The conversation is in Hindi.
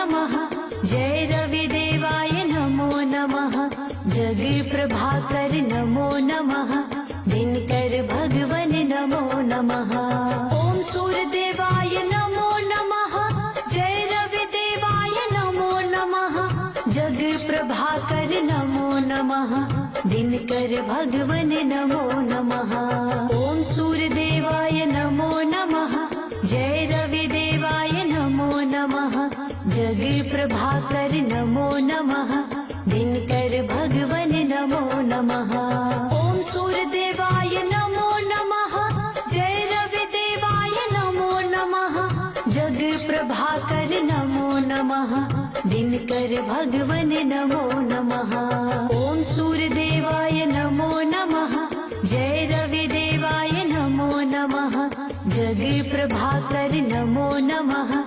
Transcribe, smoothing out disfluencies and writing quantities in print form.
नमः। जय रविदेवाय नमो नमः। जग प्रभाकर नमो नमः। दिनकर भगवन नमो नमः। ओम सूर्यदेवाय नमो नमः। जय रविदेवाय नमो नमः। जग प्रभाकर नमो नमः। दिनकर भगवन नमो नमः। ओम सूर्यदेवाय नमो नमः। जय रविदेवाय नमो नमः। जग प्रभाकर नमो नमः। दिनकर भगवन नमो नमः। ओम सूर्यदेवाय नमो नमः। जय रविदेवाय नमो नमः। जग प्रभाकर नमो नमः। दिनकर भगवन नमो नमः। ओम सूर्यदेवाय नमो नमः। जय रविदेवाय नमो नमः। जग प्रभाकर नमो नमः।